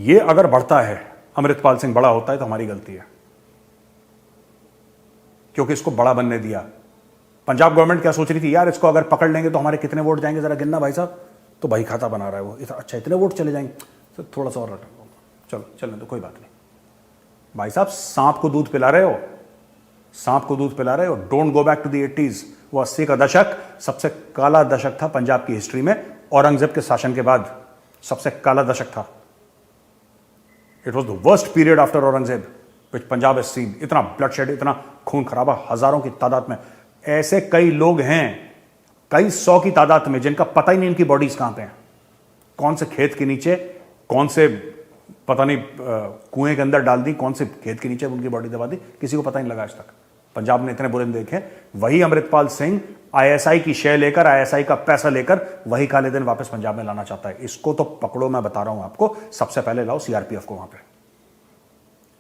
ये अगर बढ़ता है, अमृतपाल सिंह बड़ा होता है तो हमारी गलती है, क्योंकि इसको बड़ा बनने दिया। पंजाब गवर्नमेंट क्या सोच रही थी, यार इसको अगर पकड़ लेंगे तो हमारे कितने वोट जाएंगे, जरा गिनना भाई साहब। तो भाई खाता बना रहा है वो, अच्छा इतने वोट चले जाएंगे, तो थोड़ा सा और चलो चलने तो कोई बात नहीं। भाई साहब सांप को दूध पिला रहे हो, सांप को दूध पिला रहे हो। Don't go back to the 80s। वो 80 का दशक सबसे काला दशक था पंजाब की हिस्ट्री में। औरंगजेब के शासन के बाद सबसे काला दशक था। It was the worst period after Aurangzeb which Punjab has seen. इतना ब्लडशेड, इतना खून खराबा, हजारों की तादाद में। ऐसे कई लोग हैं, कई सौ की तादाद में, जिनका पता ही नहीं इनकी बॉडीज कहां पे हैं, कौन से खेत के नीचे, कौन से पता नहीं कुएं के अंदर डाल दी, कौन से खेत के नीचे उनकी बॉडी दबा दी, किसी को पता नहीं लगा आज तक। पंजाब ने इतने बुरे दिन देखे। वही अमृतपाल सिंह आईएसआई की शेयर लेकर, आईएसआई का पैसा लेकर वही काले दिन वापस पंजाब में लाना चाहता है। इसको तो पकड़ो, मैं बता रहा हूं आपको। सबसे पहले लाओ सीआरपीएफ को वहां पे,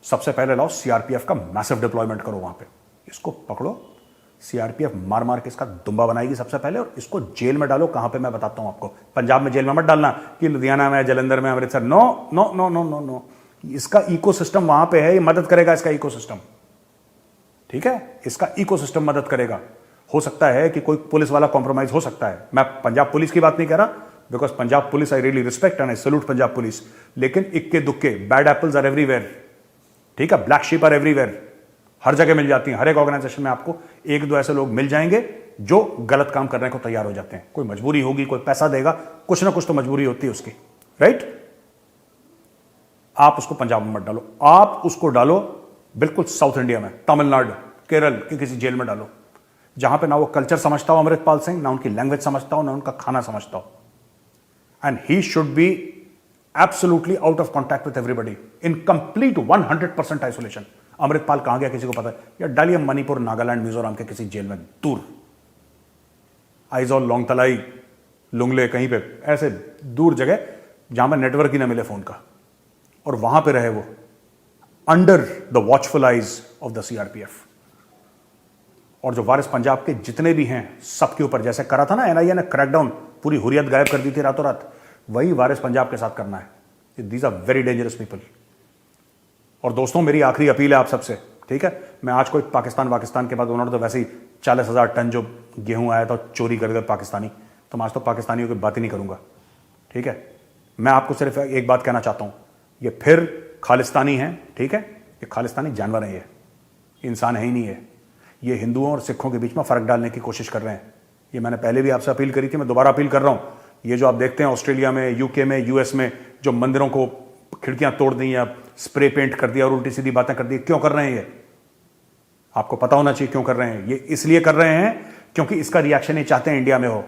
सबसे पहले लाओ सीआरपीएफ का मैसिव डिप्लॉयमेंट करो वहां पे। इसको पकड़ो, सीआरपीएफ मार मार के इसका दुम्बा बनाएगी सबसे पहले, और इसको जेल में डालो। कहां पे, मैं बताता हूं आपको। पंजाब में जेल में मत डालना कि लुधियाना में, जलंधर में, Amritsar. No no no no no no. इसका इकोसिस्टम वहां पे है, ये मदद करेगा इसका इकोसिस्टम। ठीक है, इसका इकोसिस्टम मदद करेगा। हो सकता है कि कोई पुलिस वाला कॉम्प्रोमाइज हो सकता है। मैं पंजाब पुलिस की बात नहीं कह रहा, because Punjab police I really respect and I salute Punjab police. लेकिन इक्के दुक्के बैड एप्पल्स आर एवरीवेयर। ठीक है, ब्लैक शीप आर एवरीवेयर। हर जगह मिल जाती हैं। हर एक ऑर्गेनाइजेशन में आपको एक दो ऐसे लोग मिल जाएंगे जो गलत काम करने को तैयार हो जाते हैं। कोई मजबूरी होगी, कोई पैसा देगा, कुछ ना कुछ तो मजबूरी होती है उसकी, राइट। आप उसको पंजाब में मत डालो, आप उसको डालो बिल्कुल साउथ इंडिया में, तमिलनाडु, केरल की किसी जेल में डालो, जहां पे ना वो कल्चर समझता हो अमृतपाल सिंह, ना उनकी लैंग्वेज समझता हो, ना उनका खाना समझता हो। And he should be absolutely out of contact with everybody, in complete 100% isolation. Amritpal कहां गया किसी को पता है? या डालिए मणिपुर, नागालैंड, मिजोरम के किसी जेल में दूर, आइजॉल, लोंगतलाई, लुंगले, कहीं पे ऐसे दूर जगह जहां पर नेटवर्क ही ना मिले फोन का, और वहां पे रहे वो under the watchful eyes of the CRPF. और जो वारिस पंजाब के जितने भी हैं सबके ऊपर, जैसे करा था ना एनआईए ने क्रैकडाउन, पूरी हुर्रियत गायब कर दी थी रातों रात, वही वारिस पंजाब के साथ करना है। These are very dangerous people. और दोस्तों, मेरी आखिरी अपील है आप सबसे, ठीक है। मैं आज कोई पाकिस्तान के बाद, उन्होंने तो वैसे ही 40,000 टन जो गेहूं आया था चोरी कर गए पाकिस्तानी, तो मैं आज तो पाकिस्तानियों की बात ही नहीं करूंगा, ठीक है। मैं आपको सिर्फ एक बात कहना चाहता हूं, ये फिर खालिस्तानी है, ठीक है। ये खालिस्तानी जानवर है, ये इंसान है ही नहीं है। ये हिंदुओं और सिखों के बीच में फर्क डालने की कोशिश कर रहे हैं। ये मैंने पहले भी आपसे अपील करी थी, मैं दोबारा अपील कर रहा हूं। ये जो आप देखते हैं ऑस्ट्रेलिया में, यूके में, यूएस में, जो मंदिरों को खिड़कियां तोड़ दी या स्प्रे पेंट कर दिया और उल्टी सीधी बातें कर दी, क्यों कर रहे हैं ये? आपको पता होना चाहिए क्यों कर रहे हैं। ये इसलिए कर रहे हैं क्योंकि इसका रिएक्शन ये चाहते हैं इंडिया में हो।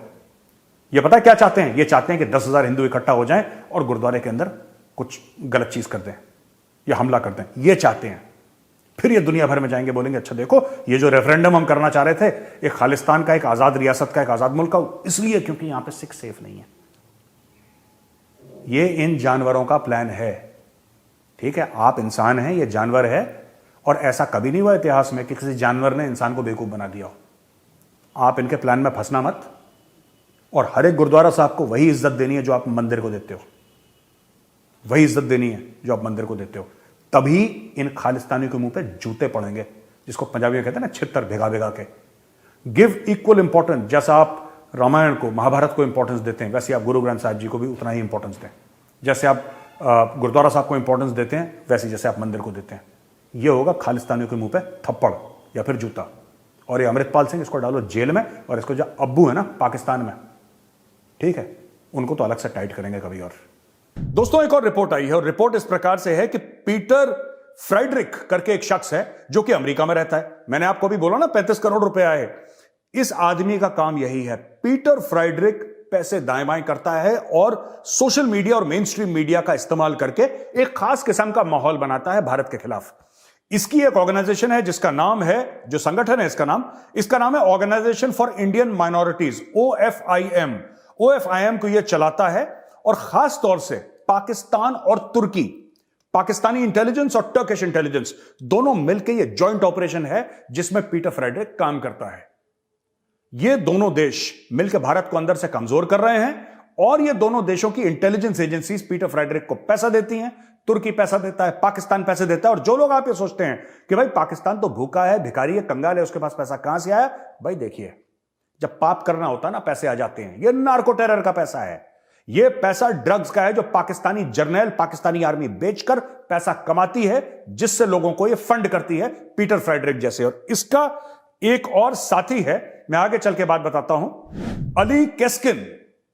ये पता है क्या चाहते हैं? ये चाहते हैं कि 10,000 हिंदू इकट्ठा हो जाएं और गुरुद्वारे के अंदर कुछ गलत चीज कर दें या हमला कर दें। ये चाहते हैं। फिर ये दुनिया भर में जाएंगे, बोलेंगे अच्छा देखो, ये जो रेफरेंडम हम करना चाह रहे थे, एक खालिस्तान का, एक आजाद रियासत का, एक आजाद मुल्क का, इसलिए क्योंकि यहां पे सिख सेफ नहीं है। ये इन जानवरों का प्लान है, ठीक है। आप इंसान हैं, ये जानवर है, और ऐसा कभी नहीं हुआ इतिहास में कि किसी जानवर ने इंसान को बेवकूफ बना दिया हो। आप इनके प्लान में फंसना मत, और हर एक गुरुद्वारा साहब को वही इज्जत देनी है जो आप मंदिर को देते हो, वही इज्जत देनी है जो आप मंदिर को देते हो। तभी इन खालिस्तानियों के मुंह पे जूते पड़ेंगे, जिसको पंजाबी में कहते हैं ना, छित्तर भिगा भिगा के। Give equal importance. जैसा आप रामायण को, महाभारत को इंपॉर्टेंस देते हैं, वैसे आप गुरु ग्रंथ साहिब जी को भी उतना ही इंपॉर्टेंस दें। जैसे आप गुरुद्वारा साहब को इंपॉर्टेंस देते हैं, वैसे जैसे आप मंदिर को देते हैं। यह होगा खालिस्तानियों के मुंह पे थप्पड़ या फिर जूता। और ये अमृतपाल सिंह, इसको डालो जेल में, और इसको जो अब्बू है ना पाकिस्तान में, ठीक है, उनको तो अलग से टाइट करेंगे कभी और। दोस्तों, एक और रिपोर्ट आई है, और रिपोर्ट इस प्रकार से है कि पीटर फ्रेडरिक करके एक शख्स है जो कि अमेरिका में रहता है। मैंने आपको अभी बोला ना 35 करोड़ रुपए आए। इस आदमी का काम यही है। पीटर फ्रेडरिक पैसे दाएं बाएं करता है और सोशल मीडिया और मेन स्ट्रीम मीडिया का इस्तेमाल करके एक खास किस्म का माहौल बनाता है भारत के खिलाफ। इसकी एक ऑर्गेनाइजेशन है जिसका नाम है, जो संगठन है इसका नाम है organisation for Indian minorities, OFIM। OFIM को यह चलाता है, और खास तौर से पाकिस्तान और तुर्की, पाकिस्तानी इंटेलिजेंस और टर्किश इंटेलिजेंस दोनों मिलकर यह जॉइंट ऑपरेशन है जिसमें पीटर फ्रेडरिक काम करता है। ये दोनों देश मिलकर भारत को अंदर से कमजोर कर रहे हैं और ये दोनों देशों की इंटेलिजेंस एजेंसीज पीटर फ्रेडरिक को पैसा देती हैं, तुर्की पैसा देता है, पाकिस्तान पैसे देता है। और जो लोग आप ये सोचते हैं कि भाई पाकिस्तान तो भूखा है, भिखारी है, कंगाल है, उसके पास पैसा कहां से आया, भाई देखिए, जब पाप करना होता है ना, पैसे आ जाते हैं। ये नार्को टेरर का पैसा है, ये पैसा ड्रग्स का है, जो पाकिस्तानी जर्नैल, पाकिस्तानी आर्मी बेचकर पैसा कमाती है, जिससे लोगों को ये फंड करती है पीटर फ्रेडरिक जैसे। और इसका एक और साथी है, मैं आगे चल के बात बताता हूं, अली केस्किन,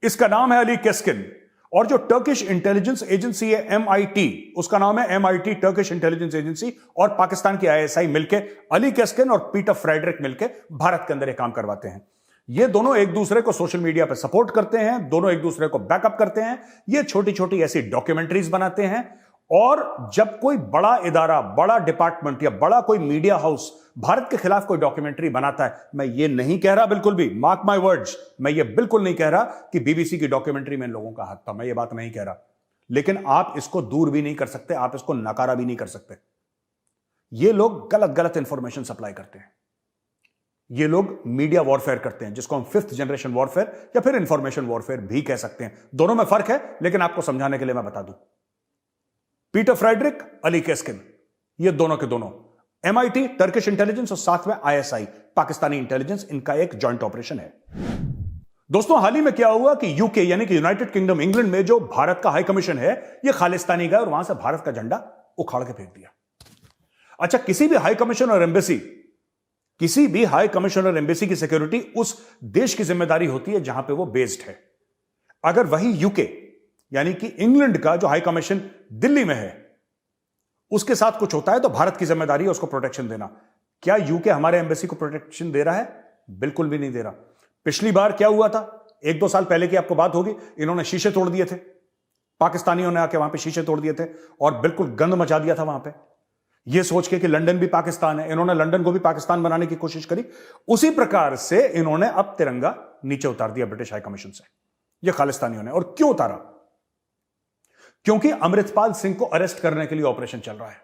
इसका नाम है अली केस्किन। और जो टर्किश इंटेलिजेंस एजेंसी है MIT, उसका नाम है MIT टर्किश इंटेलिजेंस एजेंसी, और पाकिस्तान की ISI मिलके अली केस्किन और पीटर फ्रेडरिक मिलके भारत के अंदर ये काम करवाते हैं। ये दोनों एक दूसरे को सोशल मीडिया पर सपोर्ट करते हैं, दोनों एक दूसरे को बैकअप करते हैं, ये छोटी छोटी ऐसी डॉक्यूमेंट्रीज बनाते हैं। और जब कोई बड़ा इदारा, बड़ा डिपार्टमेंट या बड़ा कोई मीडिया हाउस भारत के खिलाफ कोई डॉक्यूमेंट्री बनाता है, मैं ये नहीं कह रहा बिल्कुल भी, मार्क माय वर्ड्स, मैं ये बिल्कुल नहीं कह रहा कि BBC की डॉक्यूमेंट्री में इन लोगों का हाथ था, मैं ये बात नहीं कह रहा। लेकिन आप इसको दूर भी नहीं कर सकते, आप इसको नकारा भी नहीं कर सकते। ये लोग गलत गलत इंफॉर्मेशन सप्लाई करते हैं, ये लोग मीडिया वॉरफेयर करते हैं, जिसको हम 5th जनरेशन वॉरफेयर या फिर इंफॉर्मेशन वॉरफेयर भी कह सकते हैं। दोनों में फर्क है, लेकिन आपको समझाने के लिए मैं बता दूं, पीटर फ्रेडरिक, अली केस्किन, ये दोनों के दोनों MIT टर्किश इंटेलिजेंस और साथ में ISI पाकिस्तानी इंटेलिजेंस, इनका एक जॉइंट ऑपरेशन है। दोस्तों, हाल ही में क्या हुआ कि यूके यानी कि यूनाइटेड किंगडम इंग्लैंड में जो भारत का हाई कमीशन है, ये खालिस्तानी गया और वहां से भारत का झंडा उखाड़ के फेंक दिया। अच्छा, किसी भी हाई कमीशन और एम्बेसी, किसी भी हाई कमीशन और एम्बेसी की सिक्योरिटी उस देश की जिम्मेदारी होती है जहां पे वो बेस्ड है। अगर वही यूके यानी कि इंग्लैंड का जो हाई कमीशन दिल्ली में है, उसके साथ कुछ होता है तो भारत की जिम्मेदारी है उसको प्रोटेक्शन देना। क्या यूके हमारे एम्बेसी को प्रोटेक्शन दे रहा है? बिल्कुल भी नहीं दे रहा। पिछली बार क्या हुआ था, 1-2 साल पहले की आपको बात होगी, इन्होंने शीशे तोड़ दिए थे, पाकिस्तानियों ने आके वहां पे शीशे तोड़ दिए थे और बिल्कुल गंद मचा दिया था वहां पे, यह सोच के कि लंदन भी पाकिस्तान है। इन्होंने लंदन को भी पाकिस्तान बनाने की कोशिश करी। उसी प्रकार से इन्होंने अब तिरंगा नीचे उतार दिया ब्रिटिश हाई कमीशन से, यह खालिस्तानियों ने। और क्यों उतारा? क्योंकि अमृतपाल सिंह को अरेस्ट करने के लिए ऑपरेशन चल रहा है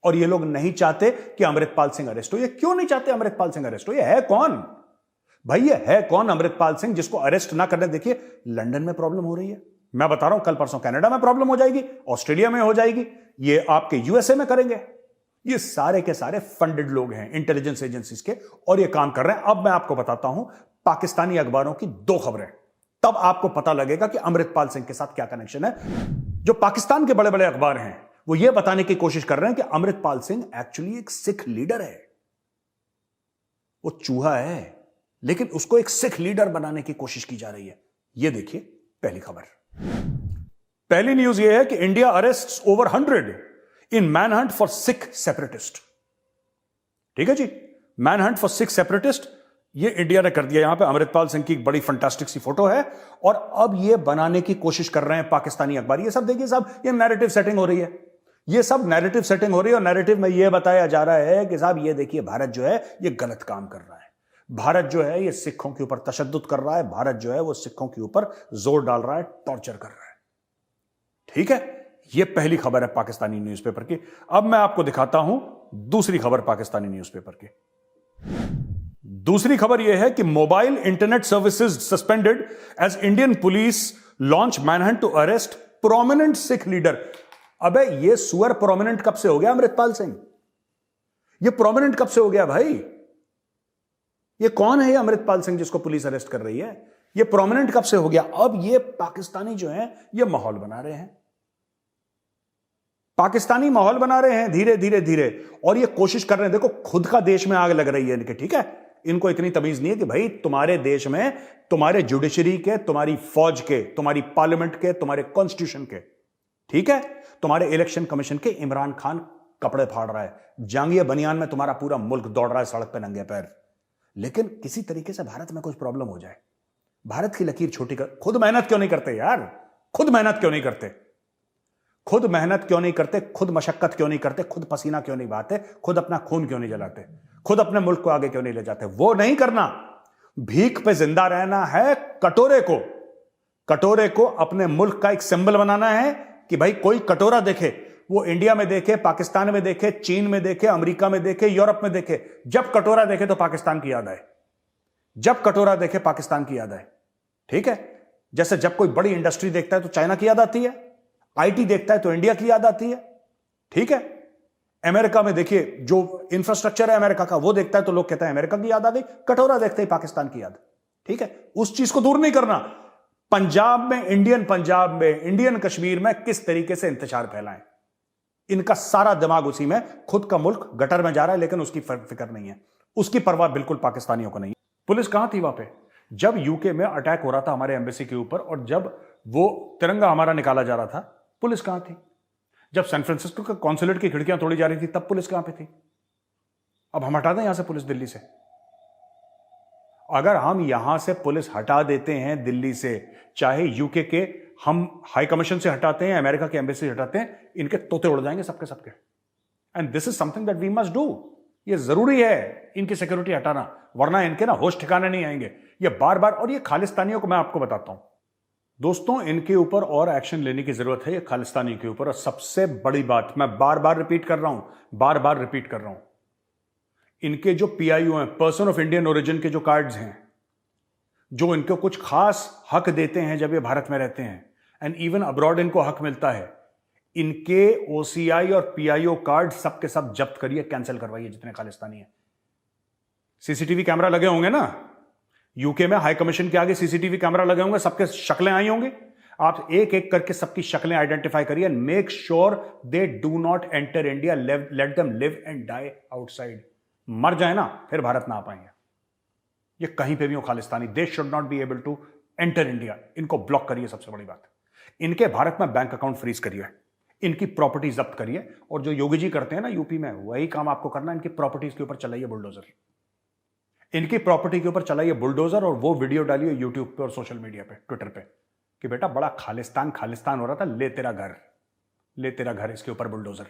और ये लोग नहीं चाहते कि अमृतपाल सिंह अरेस्ट हो। ये क्यों नहीं चाहते अमृतपाल सिंह अरेस्ट हो? ये है कौन भाई? ये है कौन अमृतपाल सिंह जिसको अरेस्ट ना करने? देखिए, लंदन में प्रॉब्लम हो रही है, मैं बता रहा हूं, कल परसों कनाडा में प्रॉब्लम हो जाएगी, ऑस्ट्रेलिया में हो जाएगी, ये आपके USA में करेंगे। ये सारे के सारे फंडेड लोग हैं इंटेलिजेंस एजेंसीज के, और ये काम कर रहे हैं। अब मैं आपको बताता हूं पाकिस्तानी अखबारों की 2 खबरें, तब आपको पता लगेगा कि अमृतपाल सिंह के साथ क्या कनेक्शन है। जो पाकिस्तान के बड़े बड़े अखबार हैं वो ये बताने की कोशिश कर रहे हैं कि अमृतपाल सिंह एक्चुअली एक सिख लीडर है। वो चूहा है, लेकिन उसको एक सिख लीडर बनाने की कोशिश की जा रही है। ये देखिए पहली खबर। पहली न्यूज ये है कि India अरेस्ट्स over 100 in manhunt for Sikh separatist. ठीक है जी, मैनहंट फॉर सिख सेपरेटिस्ट, ये इंडिया ने कर दिया। यहां पे अमृतपाल सिंह की बड़ी फंटास्टिक सी फोटो है, और अब ये बनाने की कोशिश कर रहे हैं पाकिस्तानी अखबार। ये सब देखिए साहब, ये नैरेटिव सेटिंग हो रही है, ये सब नैरेटिव सेटिंग हो रही है। और नैरेटिव में ये बताया जा रहा है कि साहब ये देखिए, भारत जो है ये गलत काम कर रहा है, भारत जो है ये सिखों के ऊपर तशद्दुद कर रहा है, भारत जो है वो सिखों के ऊपर जोर डाल रहा है, टॉर्चर कर रहा है। ठीक है, ये पहली खबर है पाकिस्तानी न्यूज़पेपर की। अब मैं आपको दिखाता हूं दूसरी खबर पाकिस्तानी न्यूज़पेपर की। दूसरी खबर यह है कि mobile internet services suspended as Indian police launch manhunt to arrest prominent Sikh leader. अबे ये सुअर प्रोमिनेंट कब से हो गया अमृतपाल सिंह? ये प्रोमिनेंट कब से हो गया भाई? ये कौन है ये अमृतपाल सिंह जिसको पुलिस अरेस्ट कर रही है? ये प्रोमिनेंट कब से हो गया? अब ये पाकिस्तानी जो है ये माहौल बना रहे हैं, पाकिस्तानी माहौल बना रहे हैं धीरे धीरे धीरे, और ये कोशिश कर रहे हैं। देखो, खुद का देश में आग लग रही है इनके। ठीक है, इनको इतनी तमीज नहीं है कि भाई तुम्हारे देश में तुम्हारे जुडिशरी के, तुम्हारी फौज के, तुम्हारी पार्लियामेंट के, तुम्हारे कॉन्स्टिट्यूशन के, ठीक है, तुम्हारे इलेक्शन कमीशन के इमरान खान कपड़े फाड़ रहा है, जांगिया बनियान में तुम्हारा पूरा मुल्क दौड़ रहा है सड़क पर नंगे पैर। लेकिन किसी तरीके से भारत में कुछ प्रॉब्लम हो जाए, भारत की लकीर छोटी कर, खुद मेहनत क्यों नहीं करते यार? खुद मेहनत क्यों नहीं करते? खुद मेहनत क्यों नहीं करते? खुद मशक्कत क्यों नहीं करते? खुद पसीना क्यों नहीं बहाते? खुद अपना खून क्यों नहीं जलाते? खुद अपने मुल्क को आगे क्यों नहीं ले जाते? वो नहीं करना। भीख पे जिंदा रहना है। कटोरे को अपने मुल्क का एक सिंबल बनाना है कि भाई कोई कटोरा देखे, वो इंडिया में देखे, पाकिस्तान में देखे, चीन में देखे, अमेरिका में देखे, यूरोप में देखे, जब कटोरा देखे तो पाकिस्तान की याद आए, जब कटोरा देखे पाकिस्तान की याद आए। ठीक है, जैसे जब कोई बड़ी इंडस्ट्री देखता है तो चाइना की याद आती है, आईटी देखता है तो इंडिया की याद आती है। ठीक है, अमेरिका में देखिए जो इंफ्रास्ट्रक्चर है अमेरिका का वो देखता है तो लोग कहते हैं अमेरिका की याद आ गई, कटोरा देखते ही पाकिस्तान की याद। ठीक है, उस चीज को दूर नहीं करना। पंजाब में, इंडियन कश्मीर में किस तरीके से इंतजार फैलाएं, इनका सारा दिमाग उसी में। खुद का मुल्क गटर में जा रहा है लेकिन उसकी फिक्र नहीं है, उसकी परवाह बिल्कुल पाकिस्तानियों को नहीं है। पुलिस कहां थी वहां पे जब यूके में अटैक हो रहा था हमारे एम्बेसी के ऊपर, और जब वो तिरंगा हमारा निकाला जा रहा था, पुलिस कहां थी? जब सैन फ्रांसिस्को के कॉन्सुलेट की खिड़कियां तोड़ी जा रही थी तब पुलिस कहां पे थी? अब हम हटा दें यहां से पुलिस दिल्ली से। अगर हम यहां से पुलिस हटा देते हैं दिल्ली से, चाहे यूके के हम हाई कमीशन से हटाते हैं, अमेरिका के एम्बेसी हटाते हैं, इनके तोते उड़ जाएंगे सबके सबके। And this is something that we must do. ये जरूरी है इनकी सिक्योरिटी हटाना, वरना इनके ना होश ठिकाने नहीं आएंगे ये बार बार। और ये खालिस्तानियों को मैं आपको बताता हूं दोस्तों, इनके ऊपर और एक्शन लेने की जरूरत है, ये खालिस्तानी के ऊपर। और सबसे बड़ी बात मैं बार बार रिपीट कर रहा हूं, इनके जो पीआईओ हैं, पर्सन ऑफ इंडियन ओरिजिन के जो कार्ड्स हैं, जो इनको कुछ खास हक देते हैं जब ये भारत में रहते हैं, एंड इवन अब्रॉड इनको हक मिलता है, इनके ओसीआई और पीआईओ कार्ड सबके सब जब्त करिए, कैंसिल करवाइए जितने खालिस्तानी हैं। सीसीटीवी कैमरा लगे होंगे ना यूके में, हाई कमीशन के आगे सीसीटीवी कैमरा लगे होंगे, सबके शक्लें आई होंगी। आप एक एक करके सबकी शक्लें आइडेंटिफाई करिए, make sure they do not enter India, let them live and die outside. मर जाए ना फिर भारत ना आ पाएंगे ये, कहीं पे भी हो Khalistani. They should not be able to enter India. इनको ब्लॉक करिए, सबसे बड़ी बात। इनके भारत में बैंक अकाउंट फ्रीज करिए, इनकी प्रॉपर्टी जब्त करिए, और जो योगी जी करते हैं ना यूपी में, वही काम आपको करना। इनकी प्रॉपर्टीज के ऊपर चलाइए बुलडोजर, इनकी प्रॉपर्टी के ऊपर चलाइए बुलडोजर, और वो वीडियो डालिए यूट्यूब पे और सोशल मीडिया पे, ट्विटर पे, कि बेटा बड़ा खालिस्तान हो रहा था, ले तेरा घर इसके ऊपर बुलडोजर।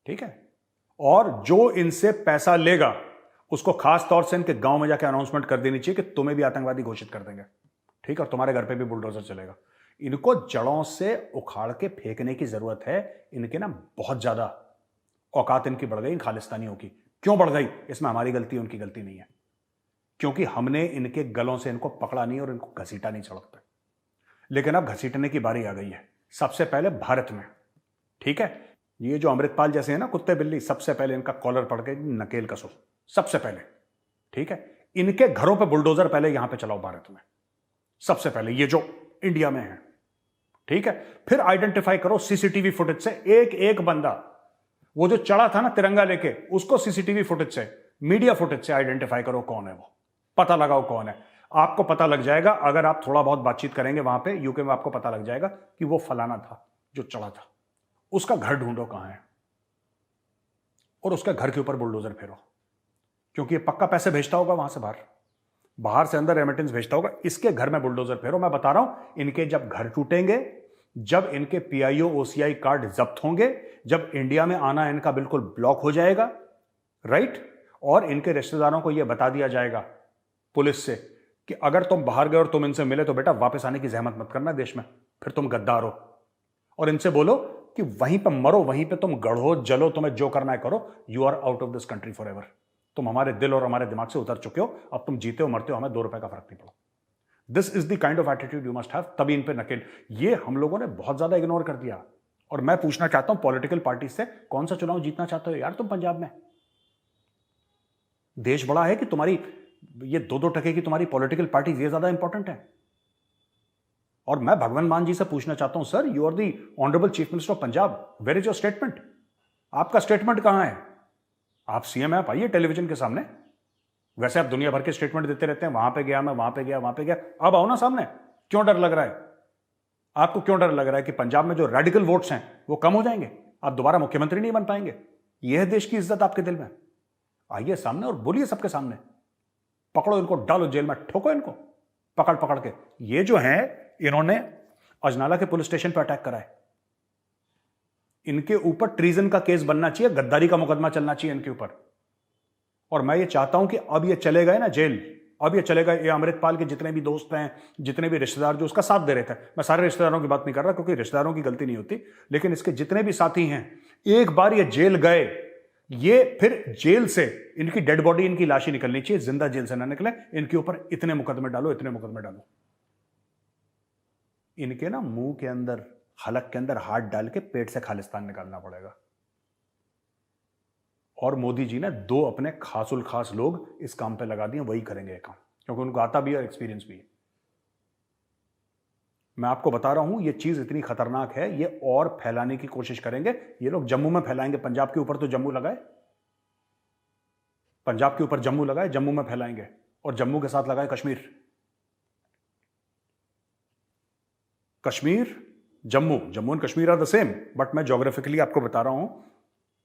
ठीक है, और जो इनसे पैसा लेगा उसको खास तौर से इनके गांव में जाकर अनाउंसमेंट कर देनी चाहिए कि तुम्हें भी आतंकवादी घोषित कर देंगे। ठीक है, और तुम्हारे घर पे भी बुलडोजर चलेगा। इनको जड़ों से उखाड़ के फेंकने की जरूरत है। इनके ना बहुत ज्यादा औकात इनकी बढ़ गई, इन खालिस्तानियों की। क्यों बढ़ गई? इसमें हमारी गलती, उनकी गलती नहीं है, क्योंकि हमने इनके गलों से इनको पकड़ा नहीं और इनको घसीटा नहीं सड़क पे। लेकिन अब घसीटने की बारी आ गई है, सबसे पहले भारत में। ठीक है, ये जो अमृतपाल जैसे हैं ना कुत्ते बिल्ली, सबसे पहले इनका कॉलर पड़ के नकेल कसो, सबसे पहले। ठीक है, इनके घरों पे बुलडोजर पहले यहां पे चलाओ भारत में, सबसे पहले, ये जो इंडिया में है। ठीक है, फिर आइडेंटिफाई करो सीसीटीवी फुटेज से एक एक बंदा, वो जो चढ़ा था ना तिरंगा लेके, उसको सीसीटीवी फुटेज से, मीडिया फुटेज से आइडेंटिफाई करो कौन है वो, पता लगाओ कौन है। आपको पता लग जाएगा, अगर आप थोड़ा बहुत बातचीत करेंगे वहां पे यूके में, आपको पता लग जाएगा कि वो फलाना था जो चढ़ा था। उसका घर ढूंढो कहां है और उसके घर के ऊपर बुलडोजर फेरो, क्योंकि ये पक्का पैसे भेजता होगा वहां से बाहर से अंदर रेमिटेंस भेजता होगा। इसके घर में बुलडोजर फेरो। मैं बता रहा हूं, इनके जब घर टूटेंगे, जब इनके पीआईओ ओसीआई कार्ड जब्त होंगे, जब इंडिया में आना इनका बिल्कुल ब्लॉक हो जाएगा, राइट, और इनके रिश्तेदारों को यह बता दिया जाएगा पुलिस से कि अगर तुम बाहर गए और तुम इनसे मिले तो बेटा वापस आने की जहमत मत करना देश में, फिर तुम गद्दार हो। और इनसे बोलो कि वहीं पर मरो, वहीं पे तुम गढ़ो जलो, तुम्हें जो करना है करो, you are out of this country for ever. तुम हमारे दिल और हमारे दिमाग से उतर चुके हो, अब तुम जीते हो मरते हो, हमें 2 रुपए का फर्क नहीं पड़ा। This is the kind of attitude you must have. तभी इन पे नकेल। ये हम लोगों ने बहुत ज्यादा इग्नोर कर दिया। और मैं पूछना चाहता हूं पॉलिटिकल पार्टी से, कौन सा चुनाव जीतना चाहते हो यार तुम पंजाब में? देश बड़ा है कि तुम्हारी ये 2-2 टके की तुम्हारी पॉलिटिकल पार्टी ये ज्यादा इंपॉर्टेंट है? और मैं भगवंत मान जी से पूछना चाहता हूं, sir you are the honourable chief minister of Punjab, where is your statement? आपका स्टेटमेंट कहां है? आप सीएम है, आप आइए टेलीविजन के सामने। वैसे आप दुनिया भर के स्टेटमेंट देते रहते हैं, वहां पे गया मैं, वहां पे गया, वहां पे गया। अब आओ ना सामने। क्यों डर लग रहा है आपको? क्यों डर लग रहा है कि पंजाब में जो रेडिकल वोट्स हैं वो कम हो जाएंगे, आप दोबारा मुख्यमंत्री नहीं बन पाएंगे? यह है देश की इज्जत आपके दिल में? आइए सामने और बोलिए सबके सामने। पकड़ो इनको, डालो जेल में, ठोको इनको पकड़ पकड़ के। ये जो है, इन्होंने अजनाला के पुलिस स्टेशन पर अटैक करा है, इनके ऊपर ट्रीजन का केस बनना चाहिए, गद्दारी का मुकदमा चलना चाहिए इनके ऊपर। और मैं ये चाहता हूं कि अब ये चले गए ना जेल, अब ये चलेगा, ये अमृतपाल के जितने भी दोस्त हैं, जितने भी रिश्तेदार जो उसका साथ दे रहे थे, मैं सारे रिश्तेदारों की बात नहीं कर रहा क्योंकि रिश्तेदारों की गलती नहीं होती, लेकिन इसके जितने भी साथी हैं, एक बार ये जेल गए, ये फिर जेल से इनकी डेड बॉडी, इनकी लाशी निकलनी चाहिए, जिंदा जेल से ना निकले। इनके ऊपर इतने मुकदमे डालो, इतने मुकदमे डालो। इनके ना मुंह के अंदर, हलक के अंदर हाथ डाल के पेट से खालिस्तान निकालना पड़ेगा। और मोदी जी ने 2 अपने खासुल खास लोग इस काम पे लगा दिए, वही करेंगे ये काम, क्योंकि उनको आता भी है और एक्सपीरियंस भी है। मैं आपको बता रहा हूं, ये चीज इतनी खतरनाक है, ये और फैलाने की कोशिश करेंगे। ये लोग जम्मू में फैलाएंगे, पंजाब के ऊपर तो जम्मू लगाए, पंजाब के ऊपर जम्मू लगाए, जम्मू में फैलाएंगे, और जम्मू के साथ लगाए Kashmir. Kashmir, Jammu, Jammu and Kashmir are the same, but मैं ज्योग्राफिकली आपको बता रहा हूं,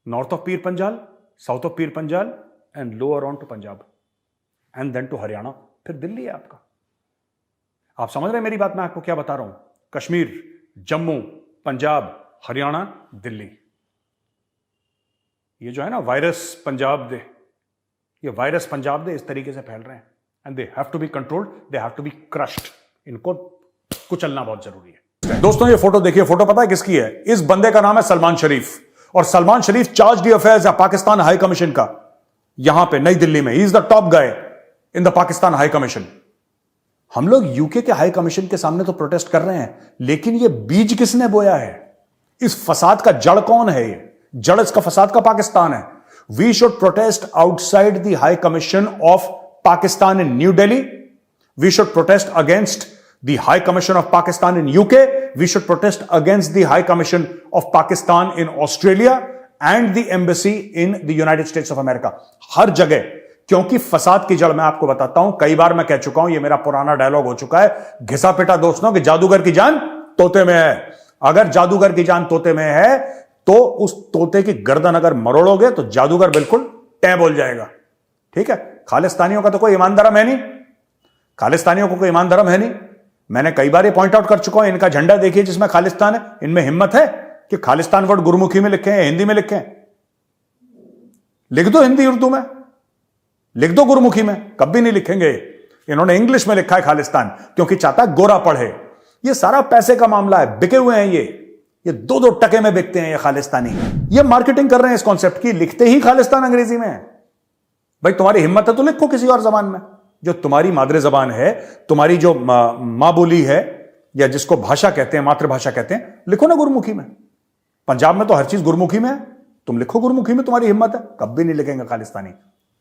north of Pir Panjal, south of Pir Panjal and lower on to Punjab and then to Haryana, फिर दिल्ली है आपका। आप समझ रहे हैं मेरी बात? मैं आपको क्या बता रहा हूं? कश्मीर, जम्मू, पंजाब, हरियाणा, दिल्ली। ये जो है ना वायरस पंजाब दे, ये वायरस पंजाब दे इस तरीके से फैल रहे हैं, and they have to be controlled, they have to be crushed. इनको कुचलना बहुत जरूरी है। दोस्तों, ये फोटो देखिए, फोटो पता है किसकी है? इस बंदे का नाम है सलमान शरीफ, और सलमान शरीफ चार्ज दी अफेयर्स है पाकिस्तान हाई कमीशन का, यहां पे नई दिल्ली में। He is the top guy in the Pakistan high commission. हम लोग यूके के हाई कमीशन के सामने तो प्रोटेस्ट कर रहे हैं, लेकिन ये बीज किसने बोया है? इस फसाद का जड़ कौन है? ये जड़ इसका फसाद का पाकिस्तान है। We should protest outside the high commission of Pakistan in New Delhi. We should protest against the High Commission of Pakistan in UK. We should protest against the High Commission of Pakistan in Australia and the embassy in the United States of America. हर जगह, क्योंकि फसाद की जड़ मैं आपको बताता हूं, कई बार मैं कह चुका हूं, ये मेरा पुराना डायलॉग हो चुका है, घिसा पिटा दोस्तों, कि जादूगर की जान तोते में है। अगर जादूगर की जान तोते में है तो उस तोते की गर्दन अगर मरोड़ोगे तो जादूगर बिल्कुल टै बोल जाएगा। ठीक है? खालिस्तानियों का तो कोई ईमान धर्म है नहीं, खालिस्तानियों को कोई ईमान धर्म है नहीं। मैंने कई बार ये पॉइंट आउट कर चुका हूं, इनका झंडा देखिए जिसमें खालिस्तान है, इनमें हिम्मत है कि खालिस्तान वर्ड गुरुमुखी में लिखे हैं, हिंदी में लिखे हैं? लिख दो हिंदी उर्दू में, लिख दो गुरुमुखी में, कभी नहीं लिखेंगे। इन्होंने इंग्लिश में लिखा है खालिस्तान, क्योंकि चाहता है गोरा पढ़े। ये सारा पैसे का मामला है, बिके हुए हैं ये 2-2 टके में बिकते हैं ये खालिस्तानी। ये मार्केटिंग कर रहे हैं इस कॉन्सेप्ट की, लिखते ही खालिस्तान अंग्रेजी में है। भाई तुम्हारी हिम्मत है तो लिखो किसी और जबान में, जो तुम्हारी मादरे जबान है, तुम्हारी जो मां बोली है, या जिसको भाषा कहते हैं, मातृभाषा कहते हैं, लिखो ना गुरुमुखी में। पंजाब में तो हर चीज गुरुमुखी में है, तुम लिखो गुरुमुखी में, तुम्हारी हिम्मत है। कभी नहीं लिखेंगे खालिस्तानी,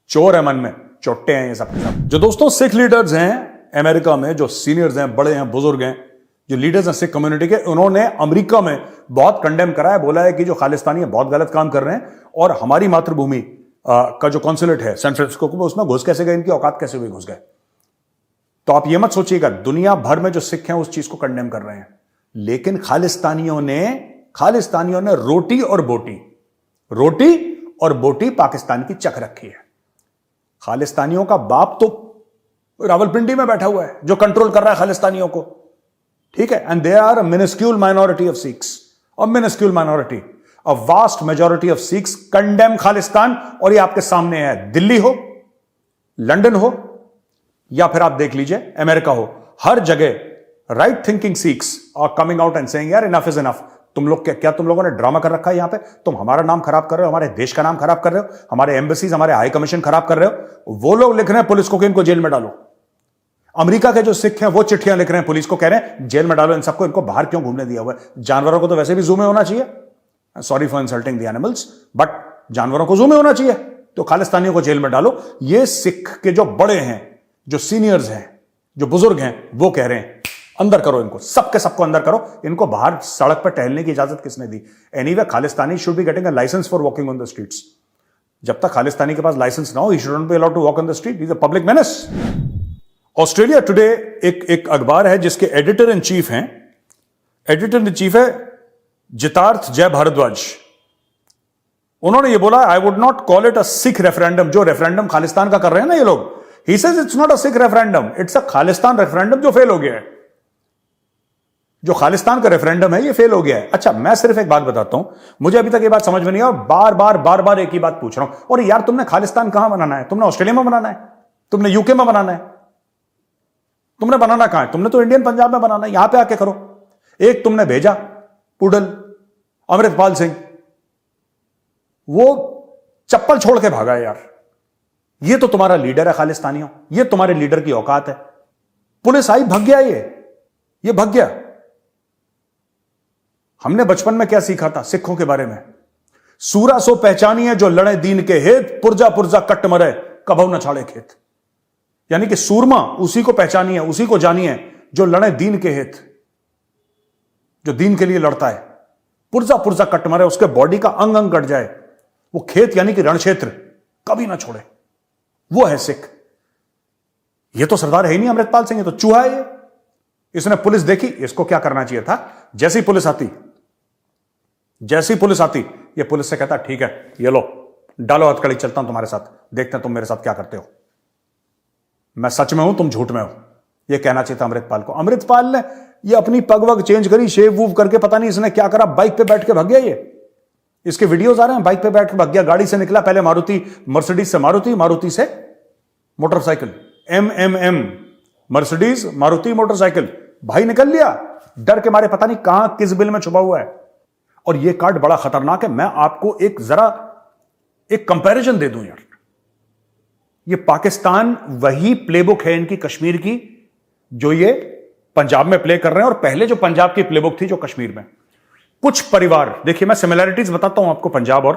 चोर है मन में, चोट्टे हैं ये सब के सब। जो दोस्तों सिख लीडर्स हैं अमेरिका में, जो सीनियर्स हैं, बड़े हैं, बुजुर्ग हैं, जो लीडर्स हैं सिख कम्युनिटी के, उन्होंने अमेरिका में बहुत कंडेम करा है, बोला है कि जो खालिस्तानी है बहुत गलत काम कर रहे हैं, और हमारी मातृभूमि का जो कॉन्सुलेट है सैन फ्रांसिस्को को, उसमें घुस कैसे गए, इनकी औकात कैसे हुई घुस गए। तो आप ये मत सोचिएगा, दुनिया भर में जो सिख हैं उस चीज को कंडेम कर रहे हैं, लेकिन खालिस्तानियों ने रोटी और बोटी पाकिस्तान की चख रखी है। खालिस्तानियों का बाप तो रावलपिंडी में बैठा हुआ है, जो कंट्रोल कर रहा है खालिस्तानियों को। ठीक है? And they are a minuscule minority of Sikhs, a minuscule minority. A vast majority of Sikhs condemn Khalistan, और ये आपके सामने है। दिल्ली हो, लंदन हो, या फिर आप देख लीजिए अमेरिका हो, हर जगह right thinking Sikhs are coming out and saying यार इनफ इज इनफ। तुम लोग क्या तुम लोगों ने ड्रामा कर रखा है यहां पे? तुम हमारा नाम खराब कर रहे हो, हमारे देश का नाम खराब कर रहे हो, हमारे एम्बेसीज, हमारे हाई कमीशन खराब कर रहे हो। वो लोग लिख रहे हैं पुलिस को कि इनको जेल में डालो। अमेरिका के जो सिख हैं वो चिट्ठियां लिख रहे हैं पुलिस को, कह रहे हैं जेल में डालो इन सबको, इनको बाहर क्यों घूमने दिया हुआ है? जानवरों को तो वैसे भी जू में होना चाहिए, sorry for insulting the animals, but जानवरों को जू में होना चाहिए, तो खालिस्तानियों को जेल में डालो। ये सिख के जो बड़े हैं, जो सीनियर्स हैं, जो बुजुर्ग हैं, वो कह रहे हैं अंदर करो इनको, सबको अंदर करो, इनको बाहर सड़क पर टहलने की इजाजत किसने दी? Anyway Khalistani should be getting a licence for walking on the streets. जब तक खालिस्तानी के पास लाइसेंस ना हो, he should not be allowed to walk on the street, is a public menace. Australia Today एक अखबार है जिसके एडिटर इन चीफ है जितार्थ जय भारद्वाज। उन्होंने ये बोला, I would not call it a Sikh referendum, जो रेफरेंडम खालिस्तान का कर रहे हैं ना ये लोग। He says it's not a Sikh referendum, it's a Khalistan referendum जो फेल हो गया है। जो खालिस्तान का रेफरेंडम है ये फेल हो गया है। अच्छा, मैं सिर्फ एक बात बताता हूं, मुझे अभी तक ये बात समझ में नहीं आई, बार बार एक ही बात पूछ रहा हूं। और यार तुमने खालिस्तान कहां बनाना है? तुमने ऑस्ट्रेलिया में बनाना है? तुमने यूके में बनाना है? तुमने बनाना कहां है? तुमने तो इंडियन पंजाब में बनाना है, यहां पे आके करो। एक तुमने भेजा पुडल अमृतपाल सिंह, वो चप्पल छोड़ के भागा है यार। ये तो तुम्हारा लीडर है खालिस्तानियों, ये तुम्हारे लीडर की औकात है। पुलिस आई, भग गया, ये भग गया। हमने बचपन में क्या सीखा था सिखों के बारे में? सूरा सो पहचानिए जो लड़े दीन के हित, पुरजा पुरजा कट मरे कभू न छाड़े खेत। यानी कि सूरमा उसी को पहचानिए, उसी को जानिए जो लड़े दीन के हित, जो दीन के लिए लड़ता है। पुरजा पुरजा कट मरे, उसके बॉडी का अंग अंग कट जाए, वो खेत यानी कि रण क्षेत्र कभी ना छोड़े, वो है सिख। ये तो सरदार है ही नहीं अमृतपाल सिंह, ये तो चूहा है। इसने पुलिस देखी, इसको क्या करना चाहिए था, जैसी पुलिस आती ये पुलिस से कहता ठीक है ये लो डालो हथकड़ी, चलता हूं तुम्हारे साथ, देखते हैं तुम मेरे साथ क्या करते हो, मैं सच में हूं तुम झूठ में हो। ये कहना चाहिए था अमृतपाल को। अमृतपाल ने ये अपनी पग वग चेंज करी, शेव वूव करके, पता नहीं इसने क्या करा, बाइक पे बैठ के भाग गया। ये इसके वीडियोस आ रहे हैं, बाइक पे बैठ के भाग गया, गाड़ी से निकला, पहले मारुति, मर्सिडीज से मारुति से motorcycle, MMM Mercedes Maruti motorcycle, भाई निकल लिया डर के मारे, पता नहीं कहां किस बिल में छुपा हुआ है। और ये कार्ड बड़ा खतरनाक है। मैं आपको एक कंपैरिजन दे दूं यार, ये पाकिस्तान वही प्लेबुक है इनकी कश्मीर की जो ये पंजाब में प्ले कर रहे हैं, और पहले जो पंजाब की प्लेबुक थी जो कश्मीर में। कुछ परिवार, देखिए मैं सिमिलैरिटीज बताता हूं आपको पंजाब और,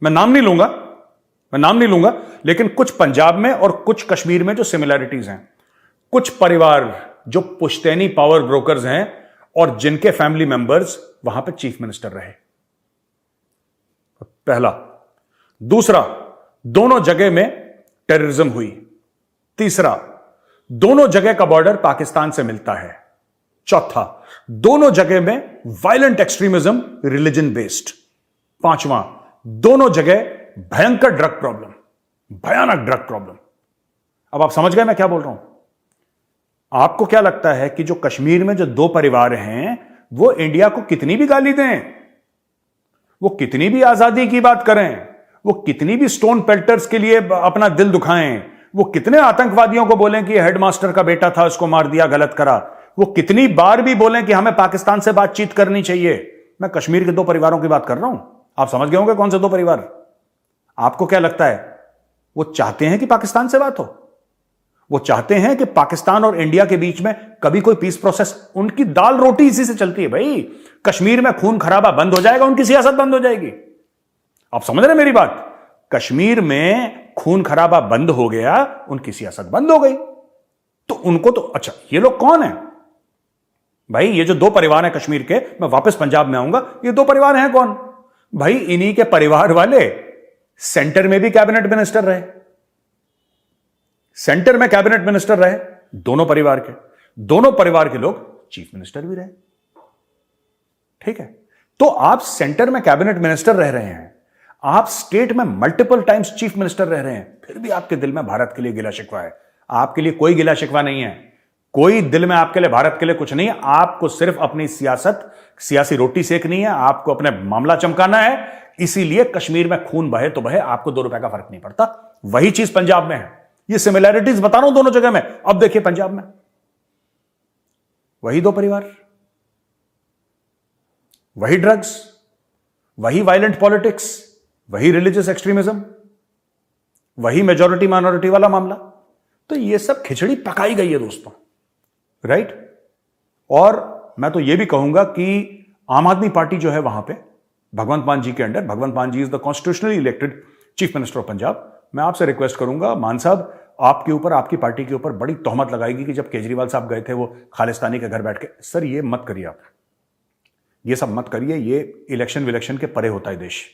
मैं नाम नहीं लूंगा, लेकिन कुछ पंजाब में और कुछ कश्मीर में जो सिमिलैरिटीज हैं। कुछ परिवार जो पुश्तैनी पावर ब्रोकर्स हैं और जिनके फैमिली मेंबर्स वहां पे चीफ मिनिस्टर रहे, पहला। दूसरा, दोनों जगह में टेररिज्म हुई। तीसरा, दोनों जगह का बॉर्डर पाकिस्तान से मिलता है। चौथा, दोनों जगह में वायलेंट एक्सट्रीमिज्म रिलीजन बेस्ड। पांचवा, दोनों जगह भयंकर ड्रग प्रॉब्लम, भयानक ड्रग प्रॉब्लम। अब आप समझ गए मैं क्या बोल रहा हूं? आपको क्या लगता है कि जो कश्मीर में जो दो परिवार हैं वो इंडिया को कितनी भी गाली दें, वो कितनी भी आजादी की बात करें, वो कितनी भी स्टोन पेल्टर्स के लिए अपना दिल दुखाएं, वो कितने आतंकवादियों को बोलें कि हेडमास्टर का बेटा था उसको मार दिया, गलत करा, वो कितनी बार भी बोलें कि हमें पाकिस्तान से बातचीत करनी चाहिए, मैं कश्मीर के दो परिवारों की बात कर रहा हूं। आप समझ गए होंगे कौन से दो परिवार। आपको क्या लगता है वो चाहते हैं कि पाकिस्तान से बात हो? वो चाहते हैं कि पाकिस्तान और इंडिया के बीच में कभी कोई पीस प्रोसेस, उनकी दाल रोटी इसी से चलती है भाई। कश्मीर में खून खराबा बंद हो जाएगा, उनकी सियासत बंद हो जाएगी। आप समझ रहे मेरी बात? कश्मीर में खून खराबा बंद हो गया, उनकी सियासत बंद हो गई। तो उनको तो अच्छा, ये लोग कौन है भाई? ये जो दो परिवार हैं कश्मीर के, मैं वापस पंजाब में आऊंगा, ये दो परिवार हैं कौन भाई? इन्हीं के परिवार वाले सेंटर में भी कैबिनेट मिनिस्टर रहे, सेंटर में कैबिनेट मिनिस्टर रहे, दोनों परिवार के लोग चीफ मिनिस्टर भी रहे। ठीक है, तो आप सेंटर में कैबिनेट मिनिस्टर रह रहे हैं, आप स्टेट में मल्टीपल टाइम्स चीफ मिनिस्टर रह रहे हैं, फिर भी आपके दिल में भारत के लिए गिला शिकवा है। आपके लिए कोई गिला शिकवा नहीं है, कोई दिल में आपके लिए भारत के लिए कुछ नहीं है। आपको सिर्फ अपनी सियासी रोटी सेकनी है, आपको अपने मामला चमकाना है। इसीलिए कश्मीर में खून बहे तो बहे, आपको 2 रुपए का फर्क नहीं पड़ता। वही चीज पंजाब में है। ये सिमिलैरिटीज बता रहा हूं दोनों जगह में। अब देखिए पंजाब में वही दो परिवार, वही ड्रग्स, वही वायलेंट पॉलिटिक्स, वही रिलीजियस एक्सट्रीमिज्म, वही मेजॉरिटी माइनॉरिटी वाला मामला। तो ये सब खिचड़ी पकाई गई है दोस्तों, राइट? और मैं तो ये भी कहूंगा कि आम आदमी पार्टी जो है वहां पे भगवंत मान जी के under, Bhagwant Mann ji is the constitutionally elected chief minister of Punjab. मैं आपसे रिक्वेस्ट करूंगा मान साहब, आपके ऊपर, आपकी पार्टी के ऊपर बड़ी तोहमत लगाएगी कि जब केजरीवाल साहब गए थे वो खालिस्तानी के घर बैठ के। सर ये मत करिए, आप ये सब मत करिए। ये इलेक्शन विलेक्शन के परे होता है देश।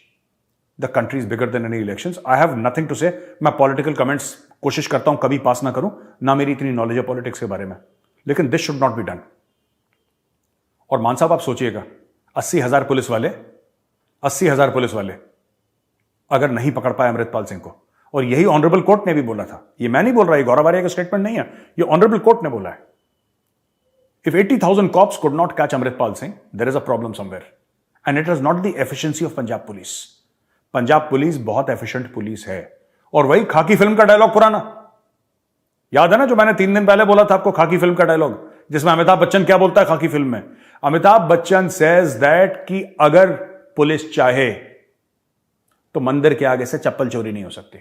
The country is bigger than any elections. I have nothing to say. मैं पॉलिटिकल कमेंट्स कोशिश करता हूं कभी पास ना करूं, ना मेरी इतनी नॉलेज है पॉलिटिक्स के बारे में, लेकिन this should not be done. और मान साहब आप सोचिएगा, 80,000 पुलिस वाले अगर नहीं पकड़ पाए अमृतपाल सिंह को, और यही ऑनरेबल कोर्ट ने भी बोला था, ये मैं नहीं बोल रहा, ये गौरव आर्या का स्टेटमेंट नहीं है, ये ऑनरेबल कोर्ट ने बोला है। If 80,000 cops could not catch Amritpal Singh, there is a problem somewhere, and it is not the efficiency of Punjab police. Punjab police बहुत एफिशिएंट पुलिस है। और वही खाकी फिल्म का डायलॉग पुराना याद है ना, जो मैंने 3 दिन पहले बोला था आपको, खाकी फिल्म का डायलॉग, जिसमें अमिताभ बच्चन क्या बोलता है खाकी फिल्म में? अमिताभ बच्चन सेज दैट कि अगर पुलिस चाहे तो मंदिर के आगे से चप्पल चोरी नहीं हो सकती।